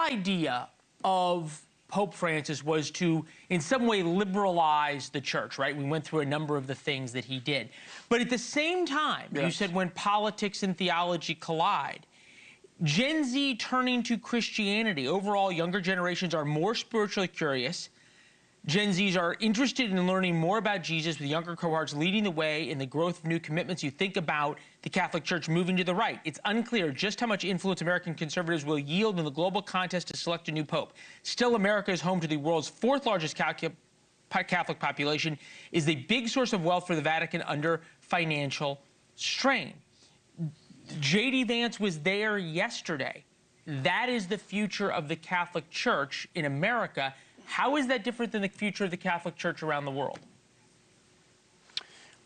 idea of Pope Francis was to, in some way, liberalize the church, right? We went through a number of the things that he did. But at the same time, you said when politics and theology collide, Gen Z turning to Christianity, overall, younger generations are more spiritually curious. Gen Zs are interested in learning more about Jesus, with younger cohorts leading the way in the growth of new commitments. You think about the Catholic Church moving to the right. It's unclear just how much influence American conservatives will yield in the global contest to select a new pope. Still, America is home to the world's fourth largest Catholic population, is a big source of wealth for the Vatican under financial strain. J.D. Vance was there yesterday. That is the future of the Catholic Church in America. How is that different than the future of the Catholic Church around the world?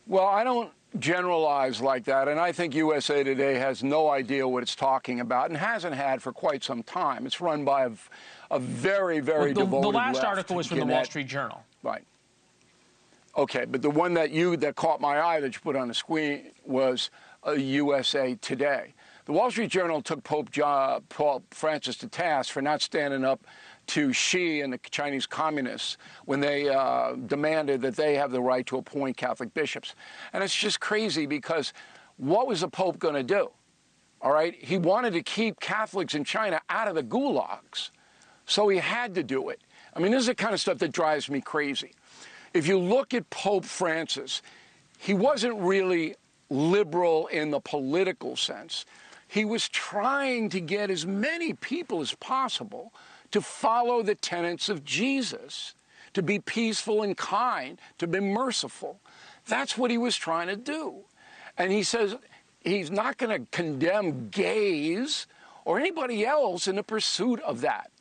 Well, I don't generalize like that, and I think USA Today has no idea what it's talking about and hasn't had for quite some time. It's run by a very, very devoted The last left. article was from the Wall Street Journal. Right. Okay, but the one that caught my eye that you put on the screen was USA Today. The Wall Street Journal took Pope Francis to task for not standing up to Xi and the Chinese communists when they demanded that they have the right to appoint Catholic bishops. And it's just crazy, because what was the Pope going to do? All right? He wanted to keep Catholics in China out of the gulags, so he had to do it. I mean, this is the kind of stuff that drives me crazy. If you look at Pope Francis, he wasn't really liberal in the political sense. He was trying to get as many people as possible to follow the tenets of Jesus, to be peaceful and kind, to be merciful. That's what he was trying to do. And he says he's not going to condemn gays or anybody else in the pursuit of that.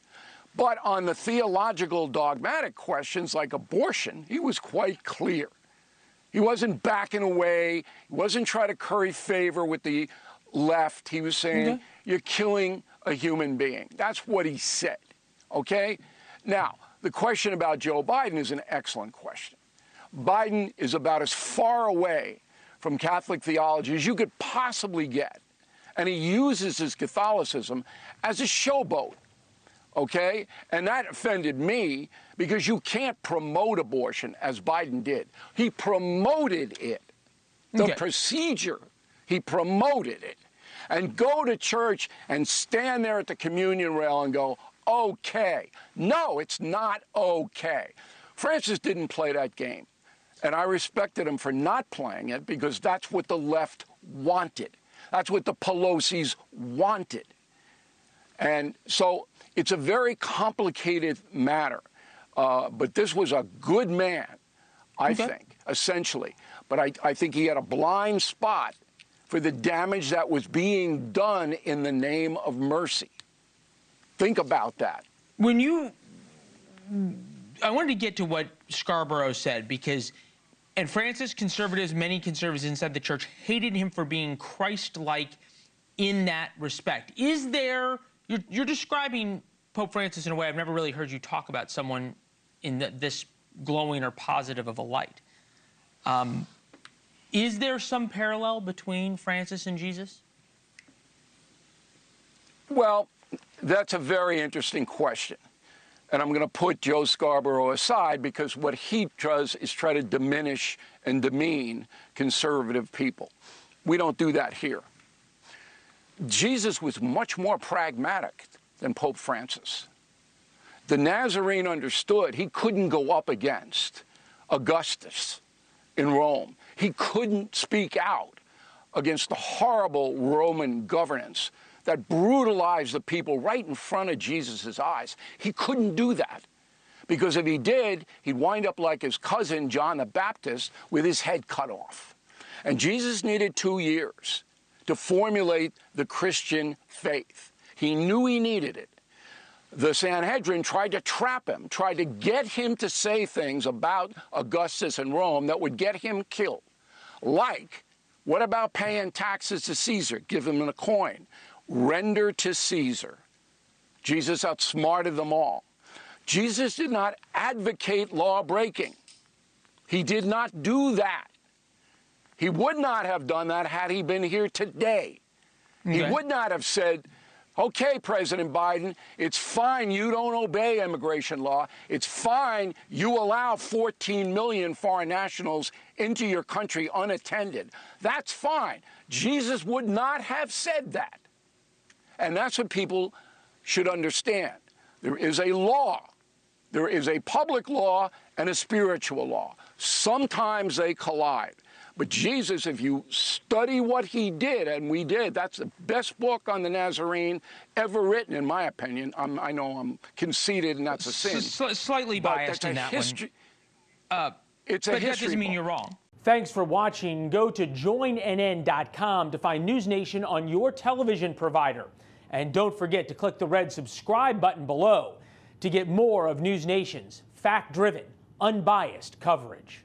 But on the theological dogmatic questions like abortion, he was quite clear. He wasn't backing away. He wasn't trying to curry favor with the left. He was saying, you're killing a human being. That's what he said. Okay? Now, the question about Joe Biden is an excellent question. Biden is about as far away from Catholic theology as you could possibly get. And he uses his Catholicism as a showboat. Okay? And that offended me, because you can't promote abortion as Biden did. He promoted it. The procedure, he promoted it. And go to church and stand there at the communion rail and go, okay. No, it's not okay. Francis didn't play that game. And I respected him for not playing it, because that's what the left wanted. That's what the Pelosi's wanted. And so it's a very complicated matter. But this was a good man, I think, essentially. But I think he had a blind spot for the damage that was being done in the name of mercy. Think about that. I wanted to get to what Scarborough said, because, and Francis, conservatives, many conservatives inside the church hated him for being Christ-like in that respect. Is there, you're describing Pope Francis in a way I've never really heard you talk about someone in this glowing or positive of a light. Is there some parallel between Francis and Jesus? Well, that's a very interesting question. And I'm going to put Joe Scarborough aside, because what he does is try to diminish and demean conservative people. We don't do that here. Jesus was much more pragmatic than Pope Francis. The Nazarene understood he couldn't go up against Augustus in Rome. He couldn't speak out against the horrible Roman governance that brutalized the people right in front of Jesus' eyes. He couldn't do that, because if he did, he'd wind up like his cousin John the Baptist with his head cut off. And Jesus needed 2 years to formulate the Christian faith. He knew he needed it. The Sanhedrin tried to trap him, tried to get him to say things about Augustus and Rome that would get him killed. Like, what about paying taxes to Caesar? Give him a coin. Render to Caesar. Jesus outsmarted them all. Jesus did not advocate law breaking. He did not do that. He would not have done that had he been here today. He would not have said, Okay, President Biden, it's fine you don't obey immigration law. It's fine you allow 14 million foreign nationals into your country unattended. That's fine. Jesus would not have said that. And that's what people should understand. There is a law. There is a public law and a spiritual law. Sometimes they collide. But Jesus, if you study what he did, and we did, that's the best book on the Nazarene ever written, in my opinion. I know I'm conceited, and that's a sin. Slightly biased in that one. It's a history but that doesn't mean book. you're wrong. Thanks for watching. Go to joinnn.com to find NewsNation on your television provider. And don't forget to click the red subscribe button below to get more of NewsNation's fact-driven, unbiased coverage.